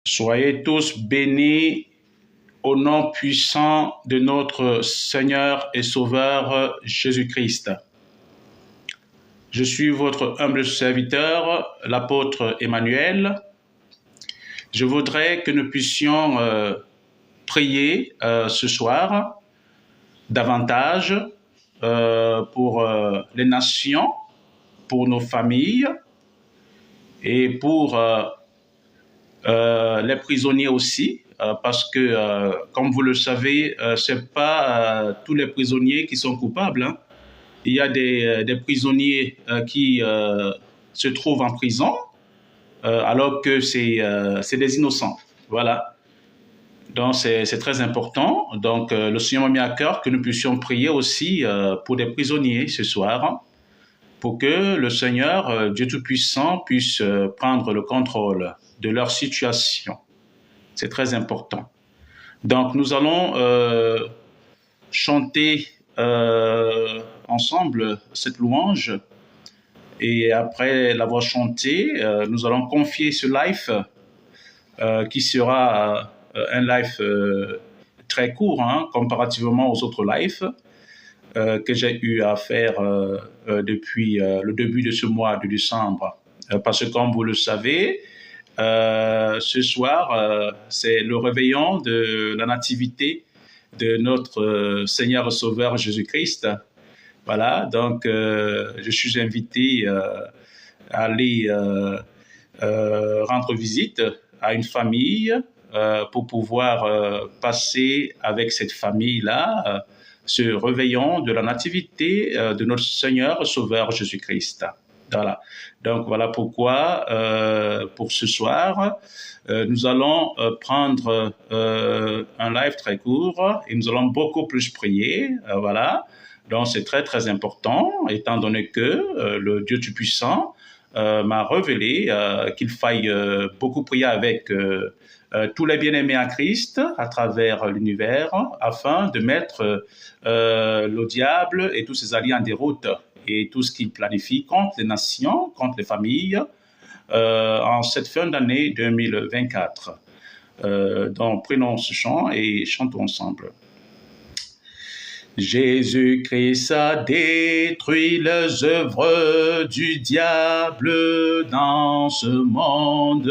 Soyez tous bénis au nom puissant de notre Seigneur et Sauveur Jésus-Christ. Je suis votre humble serviteur, l'apôtre Emmanuel. Je voudrais que nous puissions prier ce soir davantage pour les nations, pour nos familles et pour les prisonniers aussi, parce que, comme vous le savez, ce n'est pas tous les prisonniers qui sont coupables, hein. Il y a des prisonniers qui se trouvent en prison, alors que c'est des innocents. Voilà. Donc, c'est très important. Donc, le Seigneur m'a mis à cœur que nous puissions prier aussi pour des prisonniers ce soir, pour que le Seigneur, Dieu Tout-Puissant, puisse prendre le contrôle de leur situation. C'est très important. Donc, nous allons chanter ensemble cette louange. Et après l'avoir chanté, nous allons confier ce live qui sera un live très court, hein, comparativement aux autres lives que j'ai eu à faire depuis le début de ce mois de décembre. Parce que, comme vous le savez, ce soir, c'est le réveillon de la nativité de notre Seigneur et Sauveur Jésus-Christ. Voilà, donc je suis invité à aller rendre visite à une famille pour pouvoir passer avec cette famille-là ce réveillon de la nativité de notre Seigneur et Sauveur Jésus-Christ. Voilà. Donc voilà pourquoi pour ce soir, nous allons prendre un live très court et nous allons beaucoup plus prier. Voilà. Donc c'est très très important, étant donné que le Dieu Tout-Puissant m'a révélé qu'il faille beaucoup prier avec tous les bien-aimés à Christ à travers l'univers afin de mettre le diable et tous ses alliés en déroute et tout ce qu'il planifie contre les nations, contre les familles en cette fin d'année 2024. Donc prenons ce chant et chantons ensemble. Jésus-Christ a détruit les œuvres du diable dans ce monde.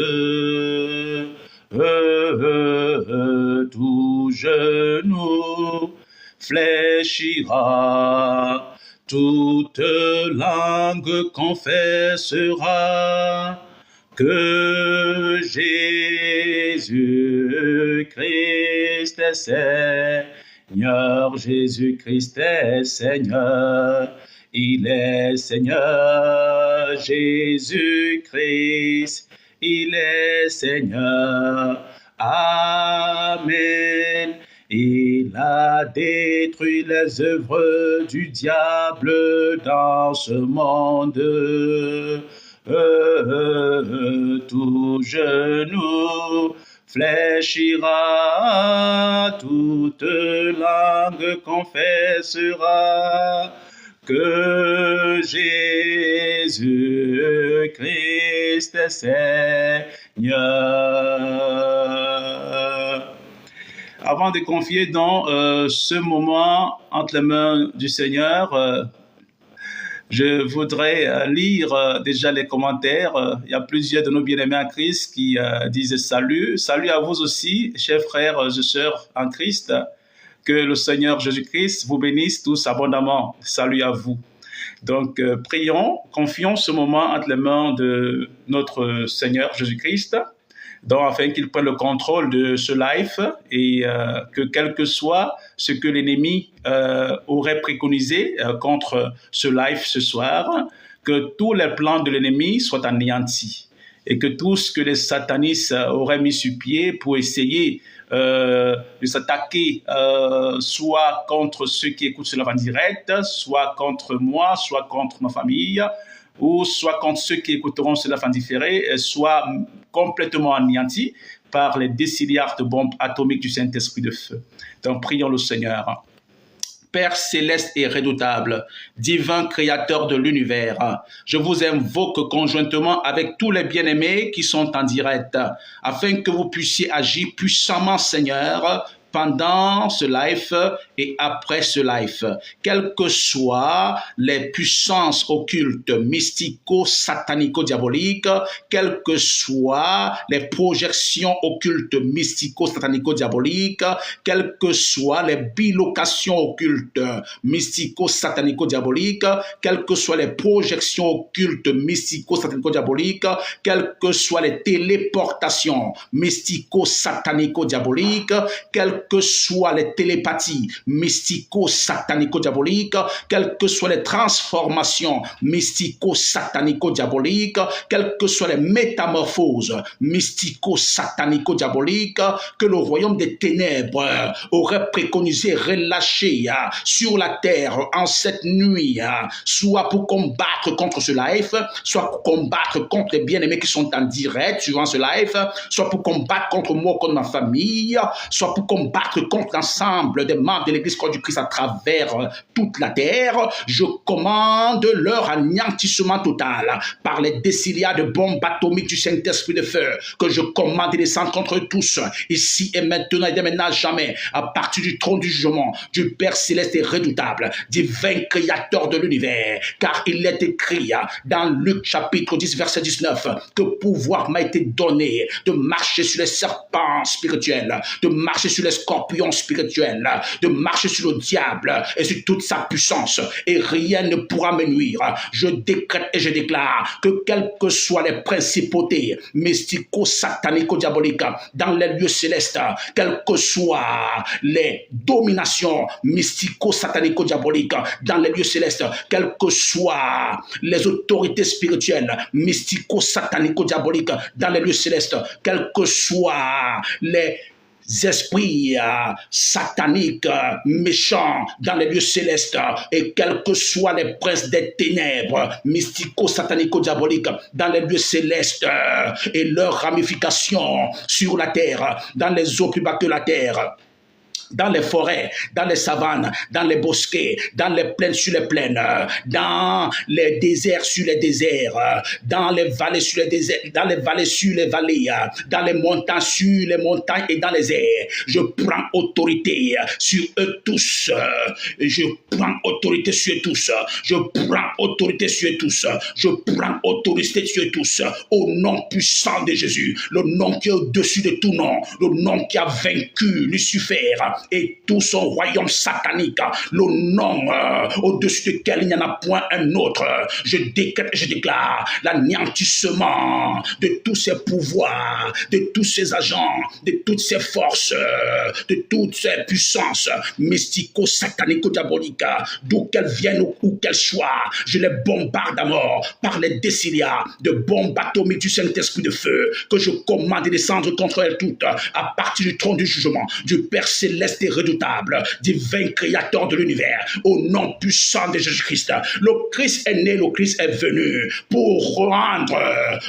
Tout genou fléchira, toute langue confessera que Jésus-Christ est Seigneur, Jésus-Christ est Seigneur, il est Seigneur, Jésus-Christ, il est Seigneur, Amen. Il a détruit les œuvres du diable dans ce monde. Tout genou fléchira, toute langue confessera que Jésus-Christ est Seigneur. Avant de confier dans ce moment entre les mains du Seigneur, je voudrais lire déjà les commentaires. Il y a plusieurs de nos bien-aimés en Christ qui disent salut. Salut à vous aussi, chers frères et sœurs en Christ. Que le Seigneur Jésus-Christ vous bénisse tous abondamment. Salut à vous. Donc, prions, confions ce moment entre les mains de notre Seigneur Jésus-Christ, donc afin qu'il prenne le contrôle de ce live et que quel que soit ce que l'ennemi aurait préconisé contre ce live ce soir, que tous les plans de l'ennemi soient anéantis et que tout ce que les satanistes auraient mis sur pied pour essayer de s'attaquer soit contre ceux qui écoutent cela en direct, soit contre moi, soit contre ma famille, ou soit contre ceux qui écouteront cela en différé, soit complètement anéantis par les déciliards de bombes atomiques du Saint-Esprit de feu. Donc prions le Seigneur. Père céleste et redoutable, divin créateur de l'univers, je vous invoque conjointement avec tous les bien-aimés qui sont en direct, afin que vous puissiez agir puissamment, Seigneur, pendant ce live et après ce live, quelles que soient les puissances occultes, mystico-satanico-diaboliques, quelles que soient les projections occultes, mystico-satanico-diaboliques, quelles que soient les bilocations occultes, mystico-satanico-diaboliques, quelles que soient les projections occultes, mystico-satanico-diaboliques, quelles que soient les téléportations, mystico-satanico-diaboliques, quelles que soient les télépathies mystico-satanico-diaboliques, quelles que soient les transformations mystico-satanico-diaboliques, quelles que soient les métamorphoses mystico-satanico-diaboliques que le royaume des ténèbres aurait préconisé relâcher sur la terre en cette nuit, soit pour combattre contre ce live, soit pour combattre contre les bien-aimés qui sont en direct suivant ce live, soit pour combattre contre moi, contre ma famille, soit pour combattre contre l'ensemble des membres de l'Église corps du Christ à travers toute la terre. Je commande leur anéantissement total par les déciliats de bombes atomiques du Saint-Esprit de feu, que je commande et descendre contre tous, ici et maintenant et dès maintenant jamais, à partir du trône du jugement, du Père céleste et redoutable, divin créateur de l'univers, car il est écrit dans Luc chapitre 10 verset 19 que pouvoir m'a été donné de marcher sur les serpents spirituels, de marcher sur les scorpions spirituels, de marcher sur le diable et sur toute sa puissance, et rien ne pourra me nuire. Je décrète et je déclare que quelles que soient les principautés mystico-satanico-diaboliques dans les lieux célestes, quelles que soient les dominations mystico-satanico-diaboliques dans les lieux célestes, quelles que soient les autorités spirituelles mystico-satanico-diaboliques dans les lieux célestes, quelles que soient les esprits sataniques méchants dans les lieux célestes, et quels que soient les princes des ténèbres mystico-satanico-diaboliques dans les lieux célestes et leurs ramifications sur la terre, dans les eaux plus bas que la terre, dans les forêts, dans les savanes, dans les bosquets, dans les plaines sur les plaines, dans les déserts sur les déserts, dans les vallées sur les déserts, dans les vallées sur les vallées, dans les montagnes sur les montagnes et dans les airs. Je prends autorité sur eux tous. Je prends autorité sur eux tous. Je prends autorité sur eux tous. Je prends autorité sur eux tous. Au nom puissant de Jésus, le nom qui est au-dessus de tout nom, le nom qui a vaincu Lucifer et tout son royaume satanique, le nom au-dessus duquel il n'y en a point un autre. Je décrète, je déclare l'anéantissement de tous ces pouvoirs, de tous ces agents, de toutes ces forces, de toutes ces puissances mystico-satanico-diaboliques, d'où qu'elles viennent ou qu'elles soient. Je les bombarde à mort par les déciliats de bombes atomiques du Saint-Esprit de feu, que je commande de descendre contre elles toutes à partir du trône du jugement, du Père céleste et redoutable, divin créateur de l'univers, au nom puissant de Jésus-Christ. Le Christ est né, le Christ est venu pour rendre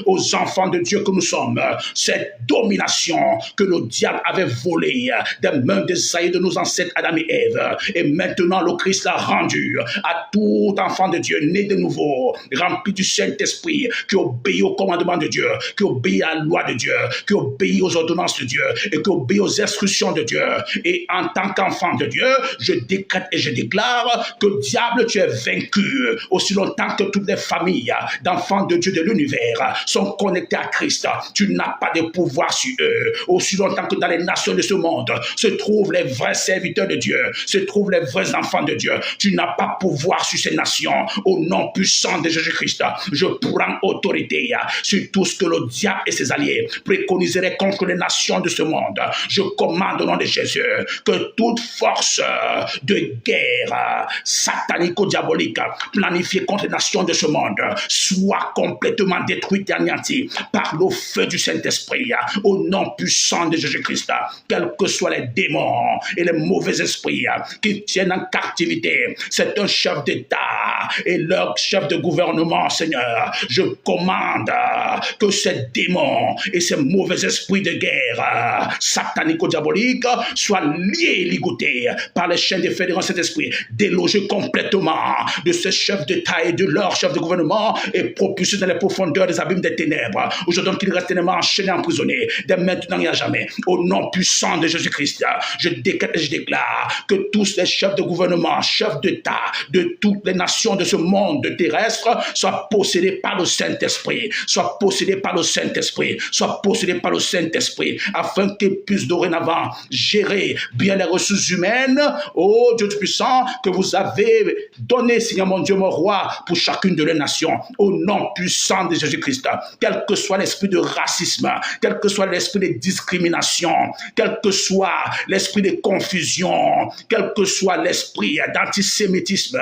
aux enfants de Dieu que nous sommes cette domination que le diable avait volée des mains d'Esaïe, de nos ancêtres Adam et Ève. Et maintenant le Christ l'a rendu à tout enfant de Dieu né de nouveau, rempli du Saint-Esprit, qui obéit au commandement de Dieu, qui obéit à la loi de Dieu, qui obéit aux ordonnances de Dieu et qui obéit aux instructions de Dieu. Et en tant qu'enfant de Dieu, je décrète et je déclare que diable, tu es vaincu aussi longtemps que toutes les familles d'enfants de Dieu de l'univers sont connectées à Christ. Tu n'as pas de pouvoir sur eux. Aussi longtemps que dans les nations de ce monde se trouvent les vrais serviteurs de Dieu, se trouvent les vrais enfants de Dieu, tu n'as pas pouvoir sur ces nations. Au nom puissant de Jésus-Christ, je prends autorité sur tout ce que le diable et ses alliés préconiseraient contre les nations de ce monde. Je commande au nom de Jésus que toute force de guerre satanico-diabolique planifiée contre les nations de ce monde soit complètement détruite et anéantie par le feu du Saint-Esprit, au nom puissant de Jésus-Christ. Quels que soient les démons et les mauvais esprits qui tiennent en captivité, c'est un chef d'État et leurs chefs de gouvernement, Seigneur. Je commande que ces démons et ces mauvais esprits de guerre satanico-diaboliques soient liés et ligotés par les chaînes de fédérants cet esprit, délogés complètement de ces chefs d'État et de leurs chefs de gouvernement et propulsés dans les profondeurs des abîmes des ténèbres. Aujourd'hui, qu'ils restent tellement enchaînés, emprisonnés, dès maintenant et à jamais. Au nom puissant de Jésus-Christ, je décrète et je déclare que tous les chefs de gouvernement, chefs d'État de toutes les nations de ce monde terrestre soient possédés par le Saint-Esprit, soient possédés par le Saint-Esprit, soient possédés par le Saint-Esprit, afin qu'ils puissent dorénavant gérer bien les ressources humaines, oh Dieu puissant, que vous avez donné, Seigneur mon Dieu, mon roi, pour chacune de les nations, au nom puissant de Jésus-Christ, quel que soit l'esprit de racisme, quel que soit l'esprit de discrimination, quel que soit l'esprit de confusion, quel que soit l'esprit d'antisémitisme,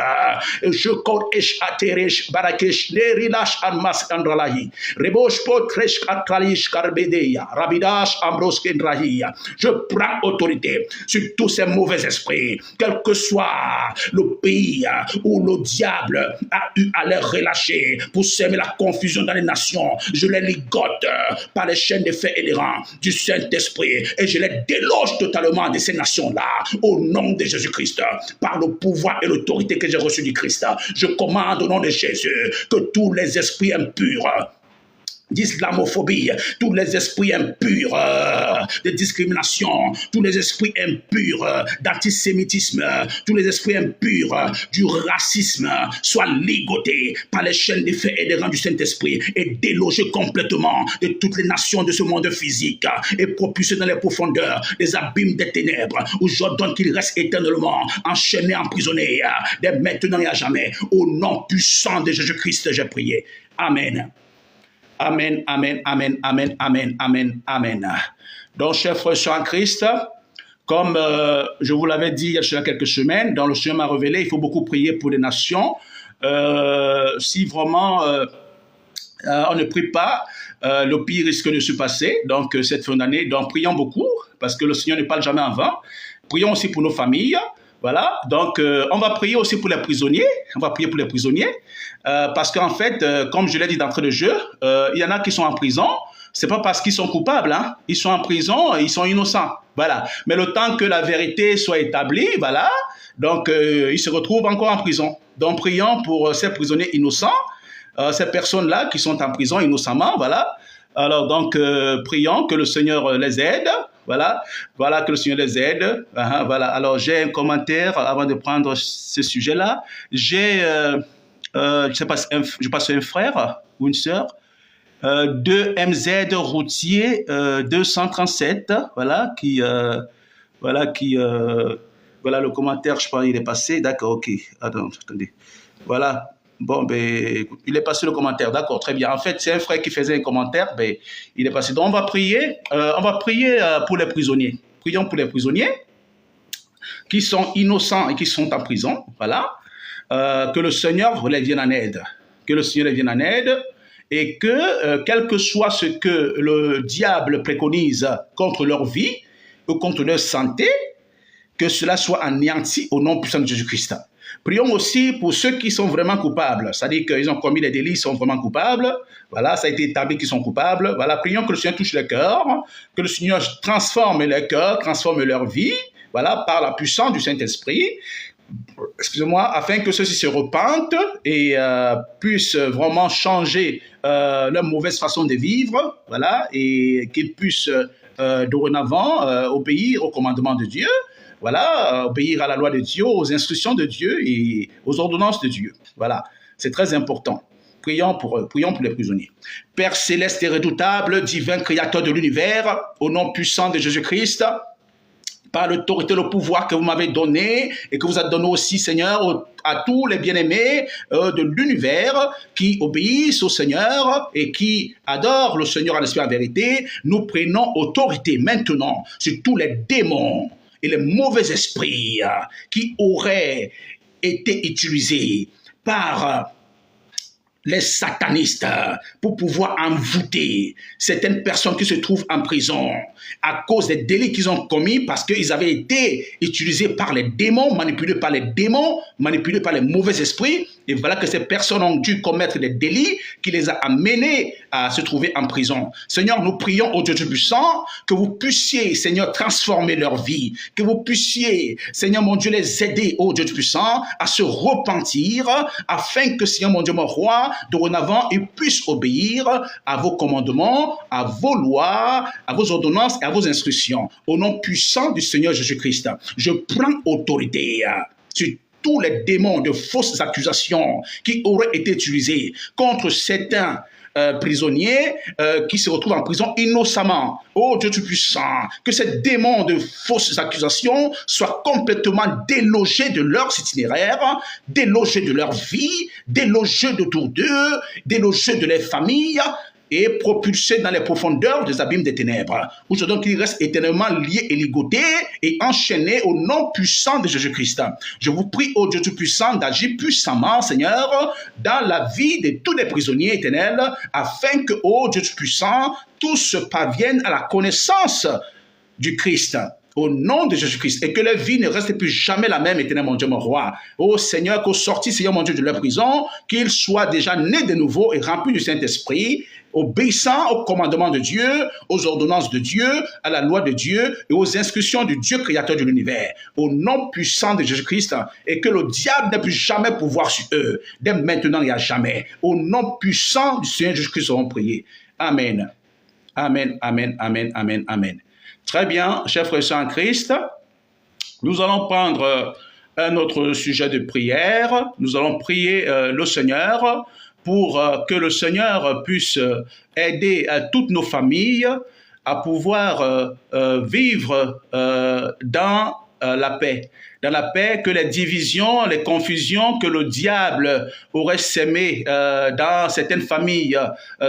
je compte Echateresh Barakesh Nerilash Anmas Andralahi, Rebosh Potresh Katralish Karbedeya, Rabidash Ambros Kendrahia. Je prends autorité sur tous ces mauvais esprits, quel que soit le pays où le diable a eu à les relâcher pour semer la confusion dans les nations. Je les ligote par les chaînes de feu et les rangs du Saint-Esprit et je les déloge totalement de ces nations-là au nom de Jésus-Christ, par le pouvoir et l'autorité que j'ai reçu du Christ. Je commande au nom de Jésus que tous les esprits impurs d'islamophobie, tous les esprits impurs de discrimination, tous les esprits impurs d'antisémitisme, tous les esprits impurs du racisme soient ligotés par les chaînes des faits et des rangs du Saint-Esprit et délogés complètement de toutes les nations de ce monde physique et propulsés dans les profondeurs des abîmes des ténèbres où j'ordonne qu'ils restent éternellement enchaînés, emprisonnés dès maintenant et à jamais. Au nom puissant de Jésus-Christ, j'ai prié. Amen. Amen, amen, amen, amen, amen, amen, amen. Donc, chers frères en Christ, comme je vous l'avais dit il y a quelques semaines, dans le Seigneur m'a révélé, il faut beaucoup prier pour les nations. Si vraiment on ne prie pas, le pire risque de se passer. Donc, cette fin d'année, donc prions beaucoup, parce que le Seigneur ne parle jamais en vain. Prions aussi pour nos familles. Voilà, donc on va prier aussi pour les prisonniers. On va prier pour les prisonniers. Parce qu'en fait, comme je l'ai dit d'entrée de jeu, il y en a qui sont en prison. C'est pas parce qu'ils sont coupables, hein. Ils sont en prison, ils sont innocents. Voilà. Mais le temps que la vérité soit établie, voilà, donc ils se retrouvent encore en prison. Donc prions pour ces prisonniers innocents, ces personnes-là qui sont en prison innocemment, voilà. Alors donc prions que le Seigneur les aide. Voilà, voilà, que le Seigneur les aide. Voilà. Alors j'ai un commentaire avant de prendre ce sujet-là. J'ai je sais pas, je passe un frère ou une sœur, 2 MZ routier 237, voilà, voilà, voilà le commentaire, je pense, il est passé, d'accord, ok, attendez, voilà, bon, ben, il est passé le commentaire, d'accord, très bien, en fait, c'est un frère qui faisait un commentaire, ben, il est passé, donc on va prier pour les prisonniers, prions pour les prisonniers qui sont innocents et qui sont en prison, voilà. Que le Seigneur les vienne en aide, que le Seigneur les vienne en aide et que, quel que soit ce que le diable préconise contre leur vie ou contre leur santé, que cela soit anéanti au nom puissant de Jésus-Christ. Prions aussi pour ceux qui sont vraiment coupables, c'est-à-dire qu'ils ont commis des délits, ils sont vraiment coupables, voilà, ça a été établi qu'ils sont coupables, voilà, prions que le Seigneur touche les cœurs, que le Seigneur transforme les cœurs, transforme leur vie, voilà, par la puissance du Saint-Esprit, excusez-moi, afin que ceux-ci se repentent et puissent vraiment changer leur mauvaise façon de vivre, voilà, et qu'ils puissent dorénavant obéir aux commandements de Dieu, voilà, obéir à la loi de Dieu, aux instructions de Dieu et aux ordonnances de Dieu. Voilà, c'est très important. Prions pour les prisonniers. Père céleste et redoutable, divin créateur de l'univers, au nom puissant de Jésus-Christ, par l'autorité et le pouvoir que vous m'avez donné et que vous avez donné aussi, Seigneur, à tous les bien-aimés de l'univers qui obéissent au Seigneur et qui adorent le Seigneur en esprit et en vérité, nous prenons autorité maintenant sur tous les démons et les mauvais esprits qui auraient été utilisés par les satanistes pour pouvoir envoûter certaines personnes qui se trouvent en prison à cause des délits qu'ils ont commis parce qu'ils avaient été utilisés par les démons, manipulés par les démons, manipulés par les mauvais esprits. Et voilà que ces personnes ont dû commettre des délits qui les a amenés à se trouver en prison. Seigneur, nous prions au Dieu Tout-Puissant que vous puissiez, Seigneur, transformer leur vie, que vous puissiez, Seigneur mon Dieu, les aider, au Dieu Tout-Puissant, à se repentir, afin que, Seigneur mon Dieu, mon roi, dorénavant, ils puissent obéir à vos commandements, à vos lois, à vos ordonnances et à vos instructions. Au nom puissant du Seigneur Jésus-Christ, je prends autorité sur tous les démons de fausses accusations qui auraient été utilisés contre certains prisonniers qui se retrouvent en prison innocemment. Oh Dieu Tout-Puissant, que ces démons de fausses accusations soient complètement délogés de leur itinéraire, délogés de leur vie, délogés d'autour d'eux, délogés de leurs familles, et propulsés dans les profondeurs des abîmes des ténèbres. Aujourd'hui, qu'ils restent éternellement liés et ligotés et enchaînés au nom puissant de Jésus-Christ. Je vous prie, ô Dieu Tout-Puissant, d'agir puissamment, Seigneur, dans la vie de tous les prisonniers éternels, afin que, ô Dieu Tout-Puissant, tous parviennent à la connaissance du Christ. Au nom de Jésus-Christ, et que leur vie ne reste plus jamais la même, éternel mon Dieu, mon roi. Ô Seigneur, qu'au sorti, Seigneur mon Dieu, de leur prison, qu'ils soient déjà nés de nouveau et remplis du Saint-Esprit, obéissant aux commandements de Dieu, aux ordonnances de Dieu, à la loi de Dieu et aux instructions du Dieu créateur de l'univers. Au nom puissant de Jésus-Christ, et que le diable n'ait plus jamais pouvoir sur eux, dès maintenant et à jamais. Au nom puissant du Seigneur Jésus-Christ, nous avons prié. Amen. Amen, amen, amen, amen, amen. Très bien, chers frères et sœurs en Christ, nous allons prendre un autre sujet de prière. Nous allons prier le Seigneur pour que le Seigneur puisse aider toutes nos familles à pouvoir vivre dans la paix. Dans la paix, que les divisions, les confusions que le diable aurait sémées dans certaines familles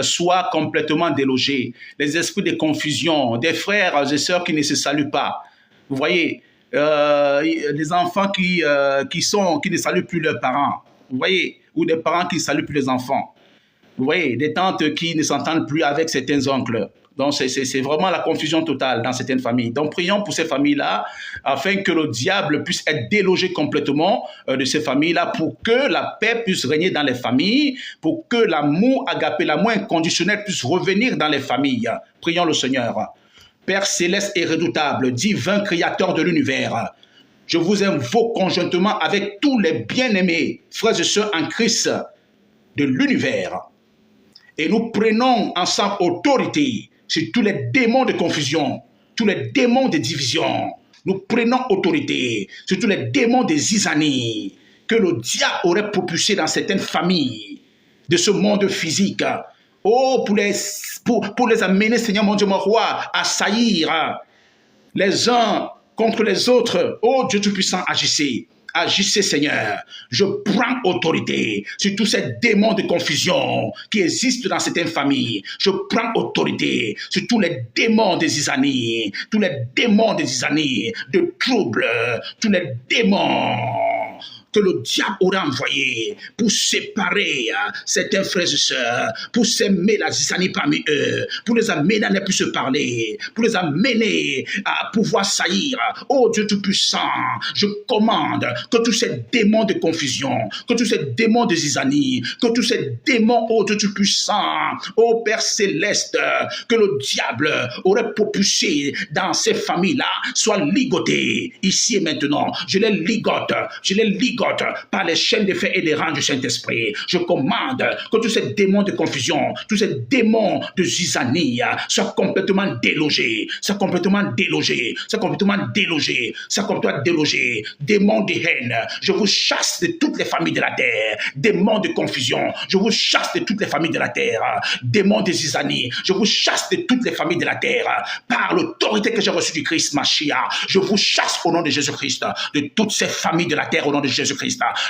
soient complètement délogées. Les esprits de confusion, des frères et sœurs qui ne se saluent pas. Vous voyez, les enfants qui ne saluent plus leurs parents. Vous voyez, ou des parents qui ne saluent plus les enfants. Vous voyez, des tantes qui ne s'entendent plus avec certains oncles. Donc, c'est vraiment la confusion totale dans certaines familles. Donc, prions pour ces familles-là, afin que le diable puisse être délogé complètement de ces familles-là, pour que la paix puisse régner dans les familles, pour que l'amour agapé, l'amour inconditionnel puisse revenir dans les familles. Prions le Seigneur. Père céleste et redoutable, divin créateur de l'univers, je vous invoque conjointement avec tous les bien-aimés, frères et sœurs en Christ de l'univers. Et nous prenons ensemble autorité sur tous les démons de confusion, tous les démons de division. Nous prenons autorité sur tous les démons de zizanie que le diable aurait propulsé dans certaines familles de ce monde physique. Oh, pour les amener, Seigneur mon Dieu, mon roi, à saillir les uns contre les autres. Oh Dieu Tout-Puissant, agissez. Agissez, Seigneur. Je prends autorité sur tous ces démons de confusion qui existent dans certaines familles. Je prends autorité sur tous les démons de zizanie, tous les démons de zizanie, de troubles, tous les démons que le diable aurait envoyé pour séparer certains frères et sœurs, pour s'aimer la zizanie parmi eux, pour les amener à ne plus se parler, pour les amener à pouvoir saillir. Oh Dieu Tout-Puissant, je commande que tous ces démons de confusion, que tous ces démons de zizanie, que tous ces démons, oh Dieu Tout-Puissant, oh Père Céleste, que le diable aurait propulsé dans ces familles-là, soient ligotés ici et maintenant. Je les ligote par les chaînes de fer et des rangs du Saint-Esprit. Je commande que tous ces démons de confusion, tous ces démons de zizanie soient complètement délogés, soient complètement délogés, soient complètement délogés, soient complètement délogés. Démons de haine, je vous chasse de toutes les familles de la terre. Démons de confusion, je vous chasse de toutes les familles de la terre. Démons de zizanie, je vous chasse de toutes les familles de la terre. Par l'autorité que j'ai reçue du Christ Mashiach, je vous chasse au nom de Jésus-Christ de toutes ces familles de la terre au nom de Jésus-Christ.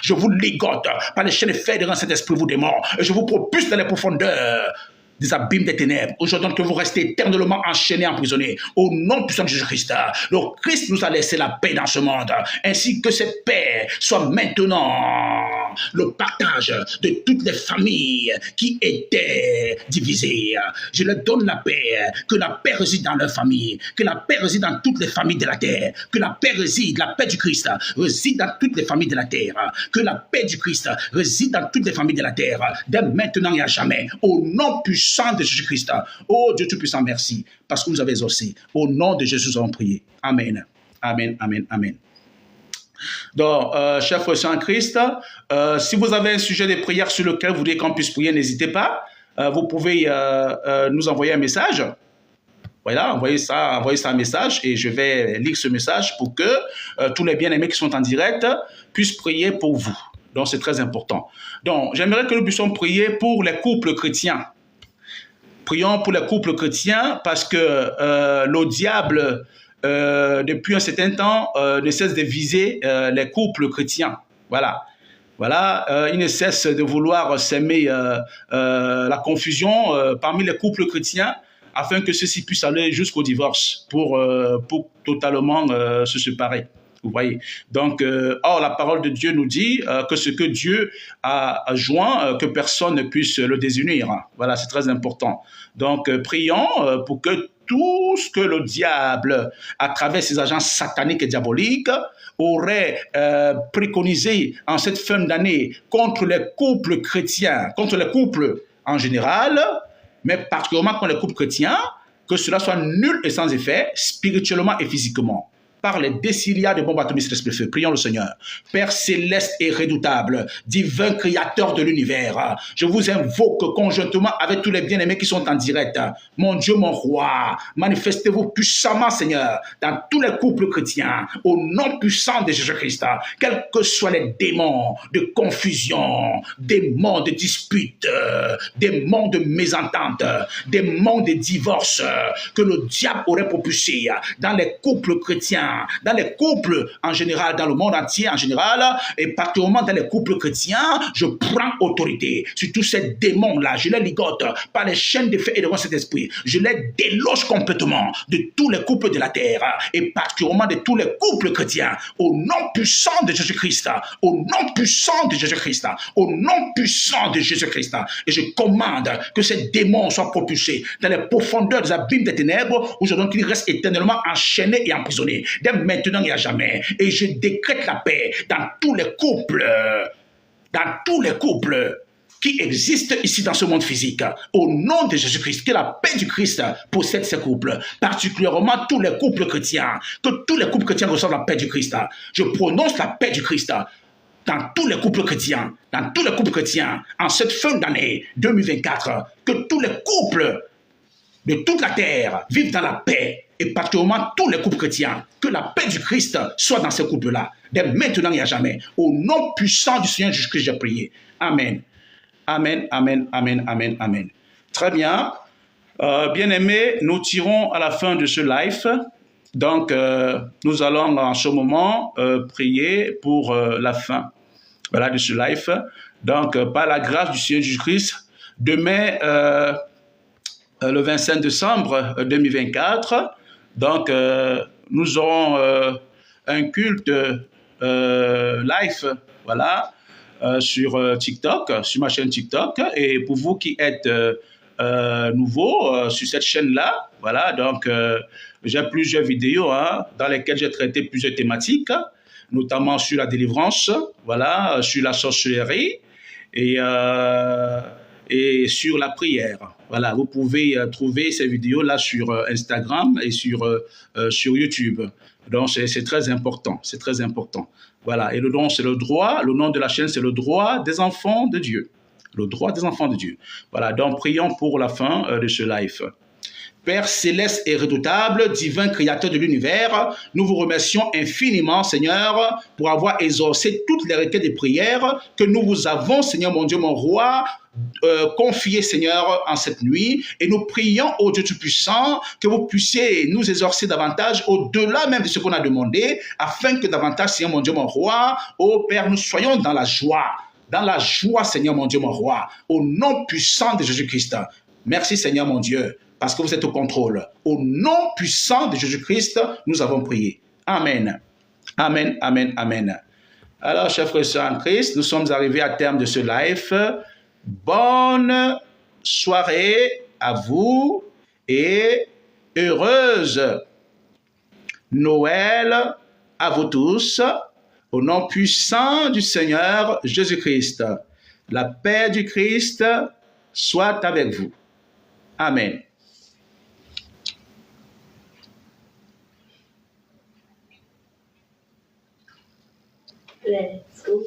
Je vous ligote par les chaînes de fer de Saint-Esprit, vous démons, et je vous propulse dans les profondeurs des abîmes des ténèbres. Aujourd'hui, que vous restez éternellement enchaînés, emprisonnés. Au nom puissant de Jésus-Christ. Le Christ nous a laissé la paix dans ce monde. Ainsi que cette paix soit maintenant le partage de toutes les familles qui étaient divisées. Je leur donne la paix. Que la paix réside dans leur famille. Que la paix réside dans toutes les familles de la terre. Que la paix réside, la paix du Christ réside dans toutes les familles de la terre. Que la paix du Christ réside dans toutes les familles de la terre. Dès maintenant et à jamais. Au nom puissant de Jésus-Christ. Oh Dieu Tout-Puissant, merci. Parce que vous avez exaucé. Au nom de Jésus, nous avons prié. Amen. Amen, amen, amen. Donc, chers frères en Christ, si vous avez un sujet de prière sur lequel vous voulez qu'on puisse prier, n'hésitez pas. Vous pouvez nous envoyer un message. Voilà, envoyez ça un message et je vais lire ce message pour que tous les bien-aimés qui sont en direct puissent prier pour vous. Donc, c'est très important. Donc, j'aimerais que nous puissions prier pour les couples chrétiens. Prions pour les couples chrétiens parce que le diable, depuis un certain temps, ne cesse de viser les couples chrétiens. Voilà. Voilà, il ne cesse de vouloir s'aimer la confusion parmi les couples chrétiens afin que ceux-ci puissent aller jusqu'au divorce pour totalement se séparer. Vous voyez. Donc, or, la parole de Dieu nous dit que ce que Dieu a joint, que personne ne puisse le désunir. Voilà, c'est très important. Donc, prions pour que tout ce que le diable, à travers ses agents sataniques et diaboliques, aurait préconisé en cette fin d'année contre les couples chrétiens, contre les couples en général, mais particulièrement contre les couples chrétiens, que cela soit nul et sans effet, spirituellement et physiquement. Par les déciliats de bombes atomiques respectueux. Prions le Seigneur. Père céleste et redoutable, divin créateur de l'univers, je vous invoque conjointement avec tous les bien-aimés qui sont en direct. Mon Dieu, mon roi, manifestez-vous puissamment, Seigneur, dans tous les couples chrétiens, au nom puissant de Jésus-Christ, quels que soient les démons de confusion, démons de dispute, démons de mésentente, démons de divorce, que le diable aurait propulsé dans les couples chrétiens, dans les couples en général, dans le monde entier en général, et particulièrement dans les couples chrétiens, je prends autorité sur tous ces démons-là, je les ligote par les chaînes de feu et de cet esprit, je les déloge complètement de tous les couples de la terre, et particulièrement de tous les couples chrétiens, au nom puissant de Jésus-Christ, au nom puissant de Jésus-Christ, au nom puissant de Jésus-Christ, et je commande que ces démons soient propulsés dans les profondeurs des abîmes des ténèbres, où je donne qu'ils restent éternellement enchaînés et emprisonnés, dès maintenant et à jamais. Et je décrète la paix dans tous les couples qui existent ici dans ce monde physique. Au nom de Jésus-Christ, que la paix du Christ possède ces couples, particulièrement tous les couples chrétiens, que tous les couples chrétiens reçoivent la paix du Christ. Je prononce la paix du Christ dans tous les couples chrétiens, en cette fin d'année 2024, que tous les couples de toute la terre vivent dans la paix, et particulièrement tous les couples chrétiens, que la paix du Christ soit dans ces couples-là, dès maintenant et à jamais. Au nom puissant du Seigneur Jésus-Christ, j'ai prié. Amen. Amen, amen, amen, amen, amen. Très bien. Bien-aimés, nous tirons à la fin de ce live. Donc, nous allons en ce moment prier pour la fin, voilà, de ce live. Donc, par la grâce du Seigneur Jésus-Christ, demain, le 25 décembre 2024, donc nous aurons un culte live, voilà, sur TikTok, sur ma chaîne TikTok. Et pour vous qui êtes nouveaux sur cette chaîne-là, voilà, donc j'ai plusieurs vidéos dans lesquelles j'ai traité plusieurs thématiques, notamment sur la délivrance, voilà, sur la sorcellerie et sur la prière. Voilà, vous pouvez trouver ces vidéos-là sur Instagram et sur YouTube. Donc, c'est très important, c'est très important. Voilà, et le nom, c'est le droit, le nom de la chaîne, c'est le droit des enfants de Dieu. Le droit des enfants de Dieu. Voilà, donc prions pour la fin de ce live. Père céleste et redoutable, divin créateur de l'univers, nous vous remercions infiniment, Seigneur, pour avoir exaucé toutes les requêtes et prières que nous vous avons, Seigneur mon Dieu, mon roi, confiées, Seigneur, en cette nuit. Et nous prions, ô Dieu Tout-Puissant, que vous puissiez nous exaucer davantage au-delà même de ce qu'on a demandé, afin que davantage, Seigneur mon Dieu, mon roi, ô Père, nous soyons dans la joie, Seigneur mon Dieu, mon roi, au nom puissant de Jésus-Christ. Merci Seigneur mon Dieu, parce que vous êtes au contrôle. Au nom puissant de Jésus-Christ, nous avons prié. Amen. Amen, amen, amen. Alors, chers frères et sœurs en Christ, nous sommes arrivés à terme de ce live. Bonne soirée à vous et heureuse Noël à vous tous, au nom puissant du Seigneur Jésus-Christ. La paix du Christ soit avec vous. Amen. Let's go.